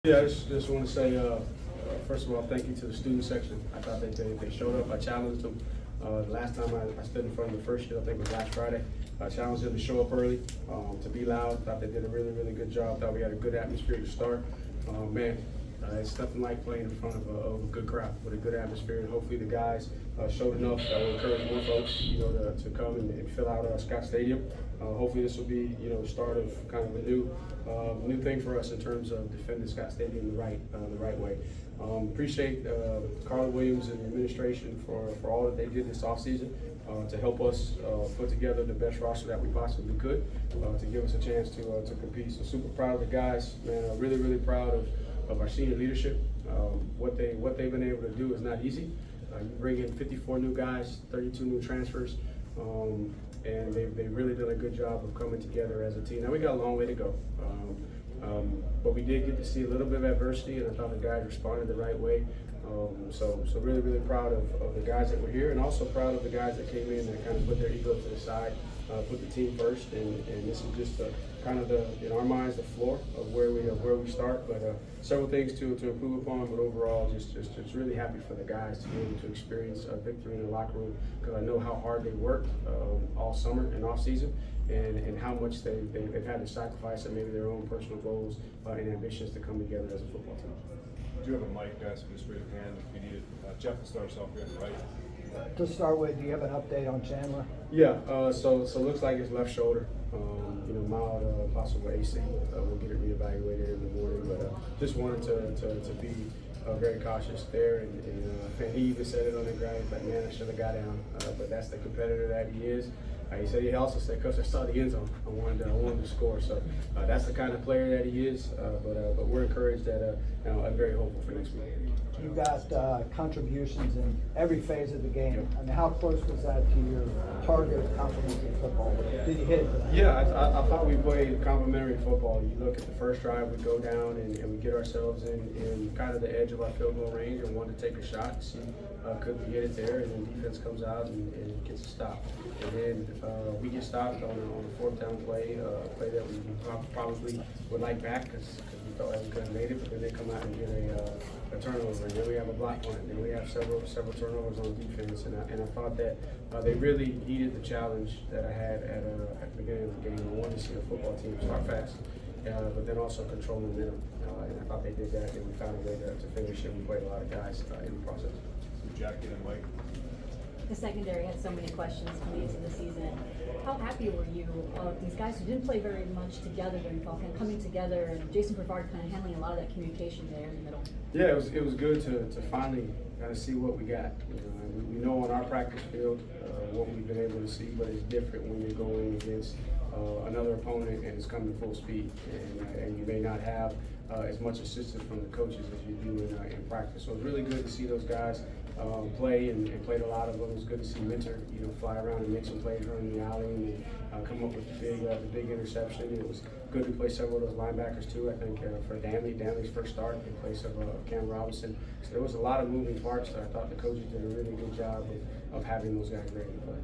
Yeah, I just want to say, first of all, thank you to the student section. I thought they showed up. I challenged them. The last time I stood in front of the first year, I think it was last Friday, I challenged them to show up early, to be loud. Thought they did a really, really good job. Thought we had a good atmosphere to start. Man, it's nothing like playing in front of a good crowd with a good atmosphere. And hopefully the guys showed enough that will encourage more folks, to come and fill out Scott Stadium. Hopefully this will be, the start of kind of a new thing for us in terms of defending Scott Stadium the right way. Appreciate Carla Williams and the administration for all that they did this offseason to help us put together the best roster that we possibly could to give us a chance to compete. So super proud of the guys, man. Really, really proud of our senior leadership. What they've been able to do is not easy. You bring in 54 new guys, 32 new transfers. And they've really done a good job of coming together as a team. Now we got a long way to go, but we did get to see a little bit of adversity, and I thought the guys responded the right way. So really, really proud of the guys that were here, and also proud of the guys that came in and kind of put their ego to the side, put the team first, and this is just kind of in our minds, the floor of where we start. But several things to improve upon, but overall, just really happy for the guys to be able to experience a victory in the locker room, because I know how hard they worked all summer and off season, and how much they've had to sacrifice and maybe their own personal goals and ambitions to come together as a football team. Do you have a mic, guys? So just raise your hand if you need it. Jeff will start us off here on the right. To start with, do you have an update on Chandler? Yeah, so it looks like his left shoulder, mild possible AC. We'll get it reevaluated in the morning, but just wanted to be very cautious there. And he even said it on the ground. He's like, man, I should have got down. But that's the competitor that he is. He said he also said, Coach, I saw the end zone. I wanted to score. So that's the kind of player that he is. But we're encouraged that I'm very hopeful for next week. You got contributions in every phase of the game. Yep. I mean, how close was that to your target of complimentary football? Did you hit it tonight? Yeah, I thought we played complimentary football. You look at the first drive, we go down and we get ourselves in kind of the edge of our field goal range and wanted to take a shot, see could we hit it there, and then defense comes out and gets a stop. And then we get stopped on a fourth down play, a play that we probably would like back because we felt like we could have made it, but then they come out and get a turnover, and then we have a block punt, and then we have several turnovers on defense, and I thought that they really heeded the challenge that I had at the beginning of the game. I wanted to see a football team start fast, but then also control momentum, and I thought they did that, and we found a way to finish, and we played a lot of guys in the process. So Jackie and Mike. The secondary had so many questions coming into the season. How happy were you of these guys who didn't play very much together during fall camp coming together, and Jason Brevard kind of handling a lot of that communication there in the middle? Yeah, it was good to finally kind of see what we got. We know on our practice field what we've been able to see, but it's different when you're going against another opponent and it's coming full speed, and you may not have as much assistance from the coaches as you do in practice. So it's really good to see those guys play and played a lot of them. It was good to see Minter, fly around and make some plays running the alley and come up with the big interception. It was good to play several of those linebackers too. I think for Danley's first start in place of Cam Robinson. So there was a lot of moving parts that I thought the coaches did a really good job of having those guys ready to play.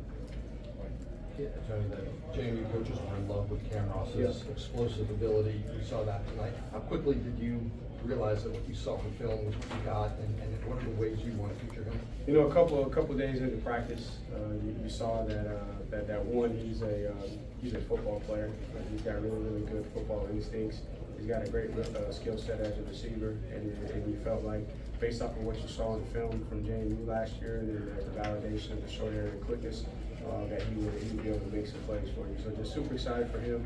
Yeah, Tony, the JMU coaches were in love with Cam Ross's explosive ability. We saw that tonight. How quickly did you realize that what you saw from film was what you got, and what are the ways you want to feature him? A couple of days into practice, you saw that one, he's a football player. He's got really good football instincts. He's got a great skill set as a receiver, and you felt like, based off of what you saw in the film from JMU last year, and then the validation of the short area quickness, that he would be able to make some plays for you. So just super excited for him.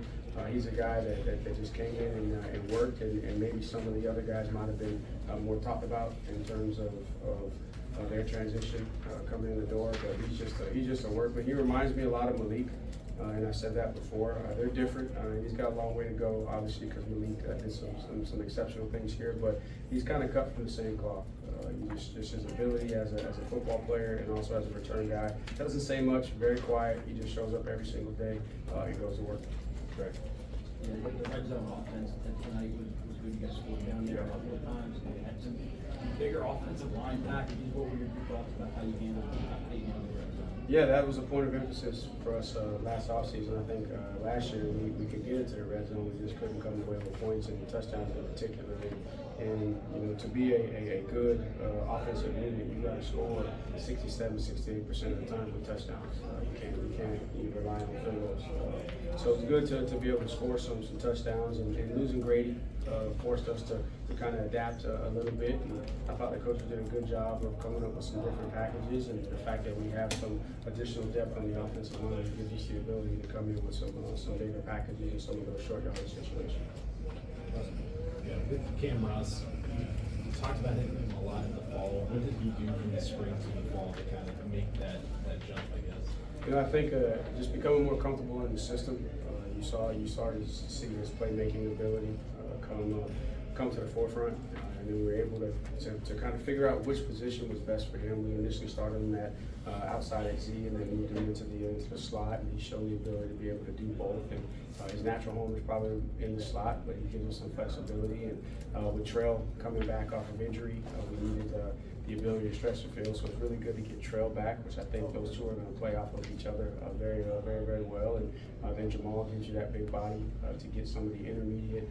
He's a guy that just came in and worked, and maybe some of the other guys might have been more talked about in terms of their transition coming in the door. But he's just a workman. He reminds me a lot of Malik. And I said that before. They're different. He's got a long way to go, obviously, because Malik did some exceptional things here. But he's kind of cut from the same cloth. Just his ability as a football player and also as a return guy. Doesn't say much. Very quiet. He just shows up every single day. He goes to work. Greg. Yeah, the red zone offense tonight was good. You guys scored down there a couple of times. You had some bigger offensive line packages. What were your thoughts about how you handled the red zone? Yeah, that was a point of emphasis for us last offseason. I think last year we could get into the red zone, we just couldn't come away with points and touchdowns in particular. And you know, to be a good offensive unit, you got to score 67-68% of the time with touchdowns. You rely on field goals. So it's good to be able to score some touchdowns. And losing Grady forced us to kind of adapt a little bit. And I thought the coaches did a good job of coming up with some different packages, and the fact that we have some additional depth on the offensive line gives us the ability to come in with some bigger packages and some of those short yardage situations. Yeah, with Cam Ross, you talked about him a lot in the fall. What did he do from the spring to the fall to kind of make that jump, I guess? You know, I think just becoming more comfortable in the system. You started to see his playmaking ability come to the forefront, and then we were able to kind of figure out which position was best for him. We initially started him at outside at Z, and then moved him into the slot, and he showed the ability to be able to do both. And his natural home is probably in the slot, but he gives us some flexibility. And with Trell coming back off of injury, we needed the ability to stretch the field. So it's really good to get Trell back, which I think those two are going to play off of each other very well. And then Jamal gives you that big body to get some of the intermediate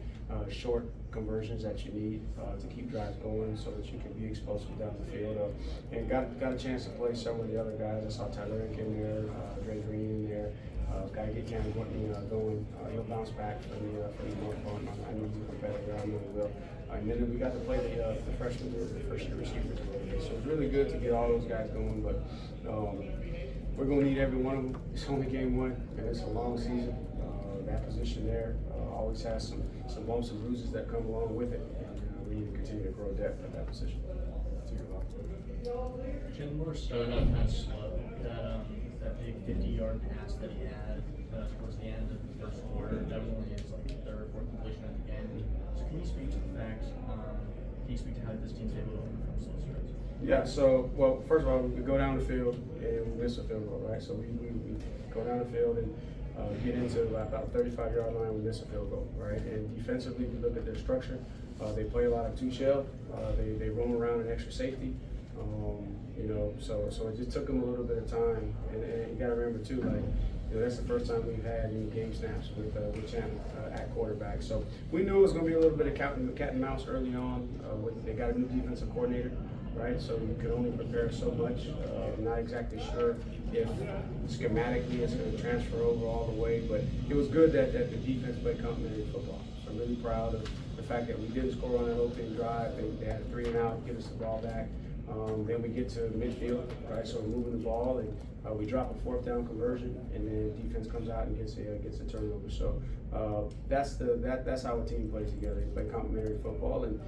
short conversions that you need to keep drives going, so that you can be explosive down the field. And got a chance to play some of the other guys. I saw Tyler in there, Dre Green in there. Got to get Cam going. He'll bounce back from the North Point. I know he's a better guy. I know he will. And then we got to play the freshmen, the first-year receivers a little bit. So it's really good to get all those guys going. But we're going to need every one of them. It's only game one, and it's a long season. That position there always has some bumps and bruises that come along with it. And we need to continue to grow depth at that position. Jim, we're starting off kind of slow. That big 50-yard pass that he had towards the end of the first quarter, that was only his third or fourth completion of the game. So can you speak to the fact, can you speak to how this team's able to overcome slow starts? Yeah, so, well, first of all, we go down the field and we miss a field goal, right? So we go down the field and get into about 35-yard line, we miss a field goal, right? And defensively, if you look at their structure, they play a lot of two-shell. They roam around in extra safety. So it just took them a little bit of time. And you got to remember too, that's the first time we've had any game snaps with Chandler at quarterback. So we knew it was going to be a little bit of cat and mouse early on. They got a new defensive coordinator, right? So you could only prepare so much. I'm not exactly sure if schematically it's going to transfer over all the way, but it was good that the defense played complementary football. So I'm really proud of the fact that we didn't score on that opening drive. They had a 3-and-out, give us the ball back. Then we get to midfield, right? So we're moving the ball, and we drop a 4th down conversion, and then defense comes out and gets a turnover. So that's how a team plays together. They play complementary football, and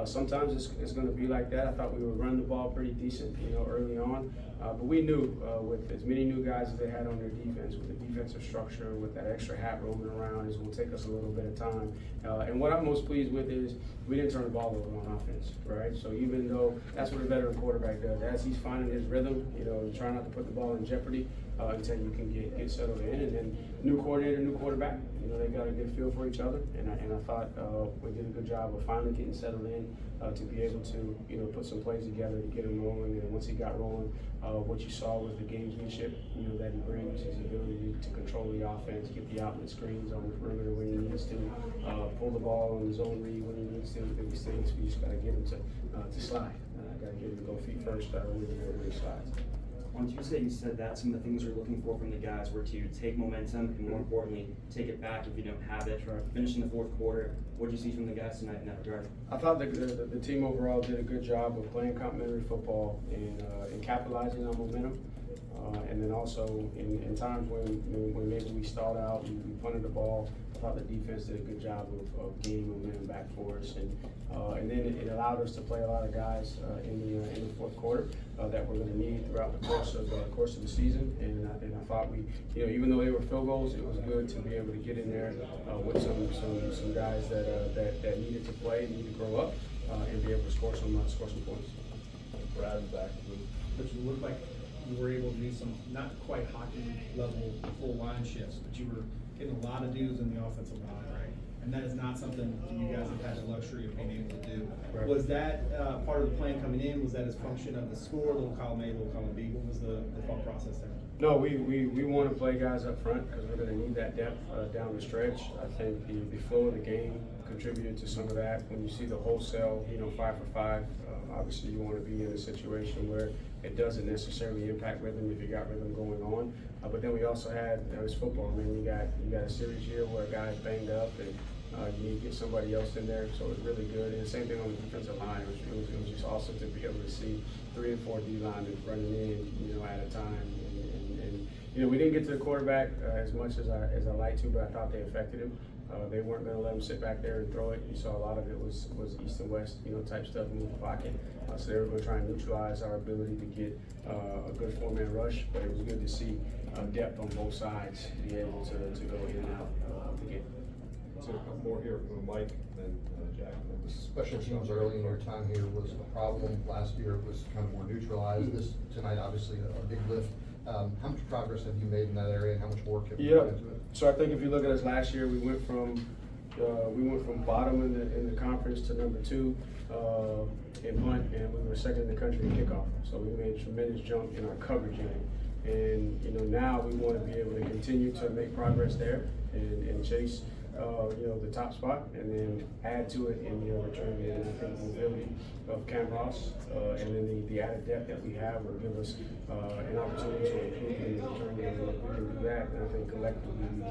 sometimes it's going to be like that. I thought we would run the ball pretty decent, early on, but we knew with as many new guys as they had on their defense, with the defensive structure, with that extra hat roaming around, it's going to take us a little bit of time. And what I'm most pleased with is we didn't turn the ball over on offense, right? So even though that's what a veteran quarterback does, as he's finding his rhythm, try not to put the ball in jeopardy until you can get settled in. And then new coordinator, new quarterback, they got a good feel for each other. And I thought we did a good job of finally getting settled in to be able to, put some plays together to get him rolling. And once he got rolling, what you saw was the gamesmanship, that he brings, his ability to control the offense, get the outlet screens on the perimeter when he needs to, pull the ball on his own read when he needs to. These things, we just got to get him to slide. Got to get him to go feet first when he slides. On Tuesday, you said that some of the things you're looking for from the guys were to take momentum and, more importantly, take it back if you don't have it. Finishing the fourth quarter, what did you see from the guys tonight in that regard? I thought the team overall did a good job of playing complementary football and capitalizing on momentum. And then also in times when maybe we stalled out, we punted the ball. I thought the defense did a good job of gaining momentum back for us, and then it allowed us to play a lot of guys in the fourth quarter that we're going to need throughout the course of the season. And I thought we, even though they were field goals, it was good to be able to get in there with some guys that needed to play, needed to grow up, and be able to score some points. Brad back. But you look like you were able to do some, not quite hockey level full line shifts, but you were getting a lot of dudes in the offensive line, right? And that is not something you guys have had the luxury of being able to do. Right. Was that part of the plan coming in? Was that as function of the score, little column A, little column B? What was the thought process there? No, we want to play guys up front because we're going to need that depth down the stretch. I think the flow of the game contributed to some of that. When you see the wholesale, 5 for 5, obviously you want to be in a situation where it doesn't necessarily impact rhythm if you got rhythm going on. But then we also had it's football. I mean, you got a series here where a guy's banged up and you need to get somebody else in there, so it's really good. And the same thing on the defensive line. It was just awesome to be able to see 3 and 4 D linemen running in, at a time. And we didn't get to the quarterback as much as I like to, but I thought they affected him. They weren't going to let him sit back there and throw it. You saw a lot of it was east and west, type stuff, move the pocket. So they were going to try and neutralize our ability to get a good 4-man rush. But it was good to see depth on both sides be able to go in and out of the game. So more here from Mike than Jack. Special teams early in your time here was a problem. Last year it was kind of more neutralized. This tonight, obviously, a big lift. How much progress have you made in that area, and how much work have you put into it? So I think if you look at us last year, we went from bottom in the conference to number 2 in punt, and we were second in the country in kickoff. So we made a tremendous jump in our coverage unit. And now we want to be able to continue to make progress there and chase the top spot, and then add to it in the return game. I think the ability of Cam Ross and then the added depth that we have will give us an opportunity to improve in the return game. If we can do that, then I think collectively we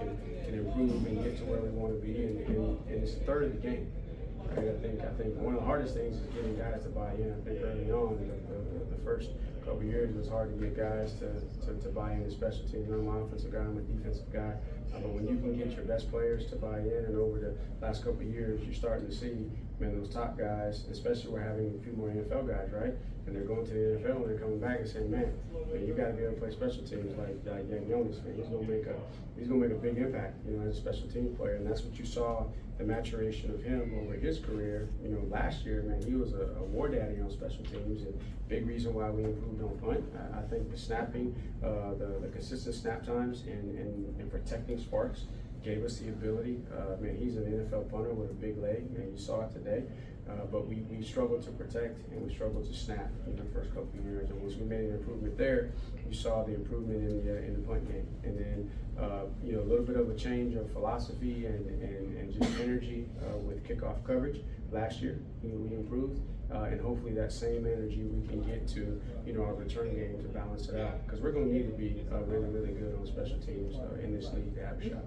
can improve and get to where we want to be. And it's a third of the game. Right? I think one of the hardest things is getting guys to buy in. I think early on, the first couple of years, it was hard to get guys to buy in to special teams. I'm an offensive guy, I'm a defensive guy. But when you can get your best players to buy in, and over the last couple of years, you're starting to see, those top guys, especially we're having a few more NFL guys, right? And they're going to the NFL and they're coming back and saying, man, you got to be able to play special teams like Young Jonas, man. He's gonna make a big impact, as a special team player, and that's what you saw the maturation of him over his career. Last year, man, he was a war daddy on special teams, and big reason why we improved on punt. I think the snapping, the consistent snap times, and protecting Sparks gave us the ability. He's an NFL punter with a big leg, and you saw it today. But we struggled to protect and we struggled to snap in the first couple of years. And once we made an improvement there, you saw the improvement in the punt game. And then a little bit of a change of philosophy and just energy with kickoff coverage. Last year, we improved. And hopefully that same energy we can get to our return game to balance it out, because we're going to need to be really, really good on special teams in this league to have a shot.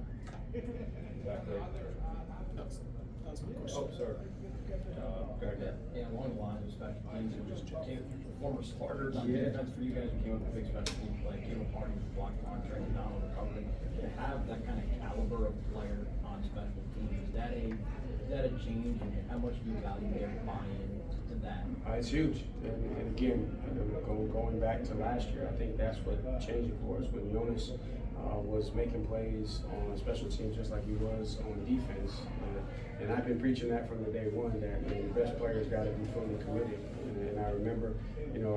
That's my question. Oh, sorry. Yeah, along the lines of special teams, and just former starters on defense for you guys who came up with big special teams, like Caleb Hardy, block contract, and Donald recovery. To have that kind of caliber of player on special teams, is that a change, and how much do you value their buy-in to that? It's huge, and again, going back to last year, I think that's what changed it for us when Jonas was making plays on special teams just like he was on defense. And I've been preaching that from the day one, that the best players got to be fully committed. And I remember,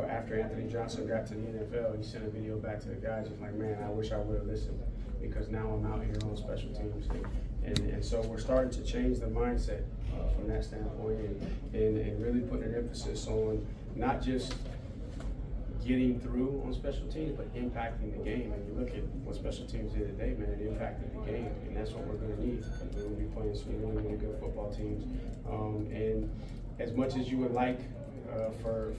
after Anthony Johnson got to the NFL, he sent a video back to the guys. He's like, man, I wish I would have listened, because now I'm out here on special teams. And so we're starting to change the mindset from that standpoint, and really putting an emphasis on not just getting through on special teams, but impacting the game. And you look at what special teams did today, man, it impacted the game, and that's what we're going to need, because we're going to be playing some really, really good football teams. And as much as you would like for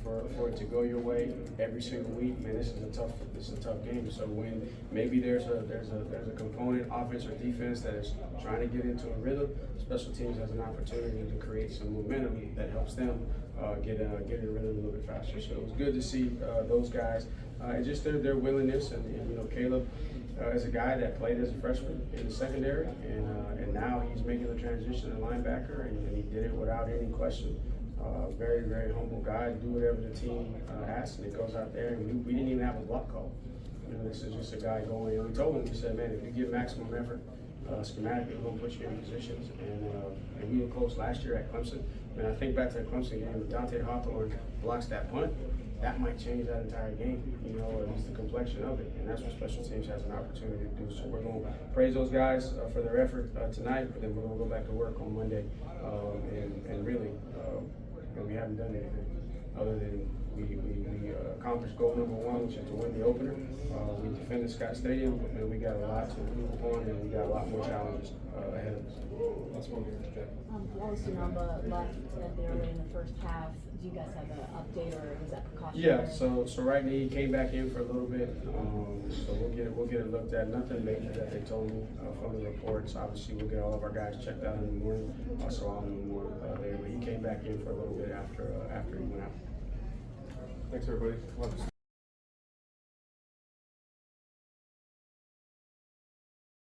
it to go your way every single week, man, this is a tough game. So when maybe there's a component, offense or defense, that is trying to get into a rhythm, special teams has an opportunity to create some momentum that helps them get in a rhythm a little bit faster. So it was good to see those guys and just their willingness. And Caleb is a guy that played as a freshman in the secondary, and now he's making the transition to linebacker, and he did it without any question. Very, very humble guy, do whatever the team asks, and it goes out there, and we didn't even have a block call. This is just a guy going, and we told him, we said, man, if you give maximum effort, schematically, we're going to put you in positions. And we were close last year at Clemson. And I think back to the Clemson game, if Dante Hawthorne blocks that punt, that might change that entire game, or at least the complexion of it. And that's what special teams has an opportunity to do. So we're going to praise those guys for their effort tonight, but then we're going to go back to work on Monday and really, we haven't done anything. other than we accomplished goal number one, which is to win the opener. We defended Scott Stadium, and we got a lot to improve upon, and we got a lot more challenges ahead of us. That's what we're gonna check. Wallace Unamba left at the early in the first half. Do you guys have an update, or was that precautionary? Yeah, so right now he came back in for a little bit, so we'll get it looked at. Nothing major that they told me from the reports. Obviously, we'll get all of our guys checked out in the morning. So I'll know more there, but he came back in for a little bit after he went out. Thanks, everybody.